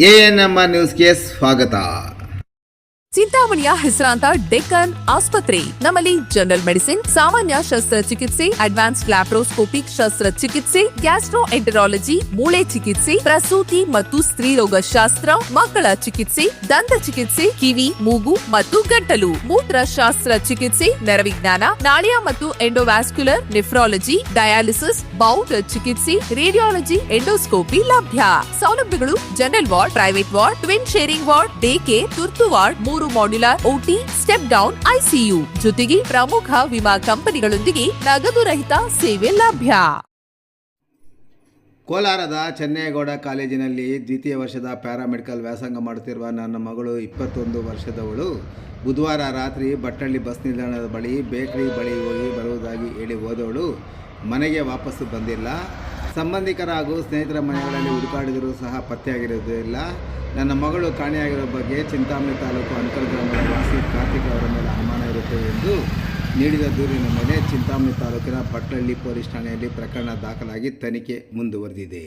ANMR ನ್ಯೂಸ್ಗೆ ಸ್ವಾಗತ. ಚಿಂತಾಮಣಿಯ ಹೆಸರಾಂತ ಡೆಕ್ಕನ್ ಆಸ್ಪತ್ರೆ. ನಮ್ಮಲ್ಲಿ ಜನರಲ್ ಮೆಡಿಸಿನ್, ಸಾಮಾನ್ಯ ಶಸ್ತ್ರಚಿಕಿತ್ಸೆ, ಅಡ್ವಾನ್ಸ್ಡ್ ಲ್ಯಾಪ್ರೋಸ್ಕೋಪಿಕ್ ಶಸ್ತ್ರಚಿಕಿತ್ಸೆ, ಗ್ಯಾಸ್ಟ್ರೋಎಂಟರಾಲಜಿ, ಮೂಳೆ ಚಿಕಿತ್ಸೆ, ಪ್ರಸೂತಿ ಮತ್ತು ಸ್ತ್ರೀರೋಗ ಶಾಸ್ತ್ರ, ಮಕ್ಕಳ ಚಿಕಿತ್ಸೆ, ದಂತ ಚಿಕಿತ್ಸೆ, ಕಿವಿ, ಮೂಗು ಮತ್ತು ಗಂಟಲು, ಮೂತ್ರಶಾಸ್ತ್ರ ಚಿಕಿತ್ಸೆ, ನರವಿಜ್ಞಾನ, ನಾಳಿಯ ಮತ್ತು ಎಂಡೋವ್ಯಾಸ್ಕ್ಯುಲರ್, ನೆಫ್ರಾಲಜಿ, ಡಯಾಲಿಸಿಸ್, ಬೌಲ್ ಚಿಕಿತ್ಸೆ, ರೇಡಿಯಾಲಜಿ, ಎಂಡೋಸ್ಕೋಪಿ ಲಭ್ಯ. ಸೌಲಭ್ಯಗಳು: general ward, private ward, twin sharing ward, day care, ತುರ್ತು ward, 3 modular OT, step down ICU, ಜೊತೆಗೆ ಪ್ರಮುಖ ವಿಮಾ ಕಂಪನಿಗಳೊಂದಿಗೆ ನಗದು ರಹಿತ ಸೇವೆ ಲಭ್ಯ. ಕೋಲಾರದ ಚೆನ್ನೇಗೌಡ ಕಾಲೇಜಿನಲ್ಲಿ ದ್ವಿತೀಯ ವರ್ಷದ ಪ್ಯಾರಾಮೆಡಿಕಲ್ ವ್ಯಾಸಂಗ ಮಾಡುತ್ತಿರುವ ನನ್ನ ಮಗಳು 21 ವರ್ಷದವಳು ಬುಧವಾರ ರಾತ್ರಿ ಬಟ್ಟಳ್ಳಿ ಬಸ್ ನಿಲ್ದಾಣದ ಬಳಿ ಬೇಕರಿ ಬಳಿ ಹೋಗಿ ಬರುವುದಾಗಿ ಹೇಳಿ ಹೋದವಳು ಮನೆಗೆ ವಾಪಸ್ಸು ಬಂದಿಲ್ಲ. ಸಂಬಂಧಿಕರ ಹಾಗೂ ಸ್ನೇಹಿತರ ಮನೆಗಳಲ್ಲಿ ಹುಡುಕಾಡಿದರೂ ಸಹ ಪತ್ತೆಯಾಗಿರುವುದಿಲ್ಲ. ನನ್ನ ಮಗಳು ಕಾಣೆಯಾಗಿರೋ ಬಗ್ಗೆ ಚಿಂತಾಮಣಿ ತಾಲೂಕು ಅಂಕಲ್ ಗ್ರಾಮದ ವಾಸಿ ಕಾರ್ತಿಕ್ ಅವರ ಮೇಲೆ ಅನುಮಾನ ಇರುತ್ತೆ ಎಂದು ನೀಡಿದ ದೂರಿನ ಮೇಲೆ ಚಿಂತಾಮಣಿ ತಾಲೂಕಿನ ಬಟ್ಟಳ್ಳಿ ಪೊಲೀಸ್ ಠಾಣೆಯಲ್ಲಿ ಪ್ರಕರಣ ದಾಖಲಾಗಿ ತನಿಖೆ ಮುಂದುವರೆದಿದೆ.